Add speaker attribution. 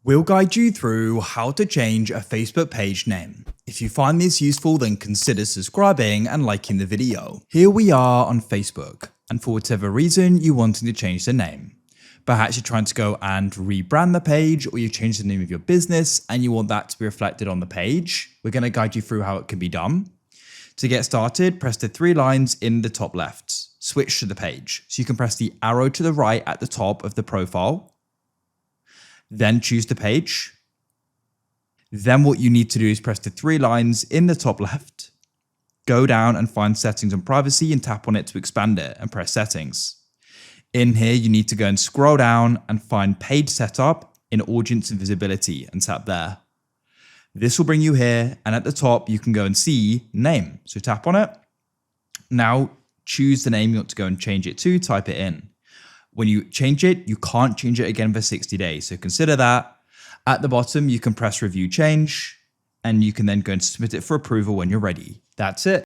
Speaker 1: We'll guide you through how to change a Facebook page name. If you find this useful, then consider subscribing and liking the video. Here we are on Facebook, and for whatever reason you're wanting to change the name. Perhaps you're trying to go and rebrand the page, or you change the name of your business and you want that to be reflected on the page. We're going to guide you through how it can be done. To get started, press the three lines in the top left. Switch to the page. So you can press the arrow to the right at the top of the profile. Then choose the page. Then what you need to do is press the three lines in the top left. Go down and find settings and privacy and tap on it to expand it and press settings. In here, you need to go and scroll down and find page setup in audience and visibility and tap there. This will bring you here, and at the top you can go and see name. So tap on it. Now choose the name you want to go and change it to, type it in. When you change it, you can't change it again for 60 days. So consider that. At the bottom, you can press review change, and you can then go and submit it for approval when you're ready. That's it.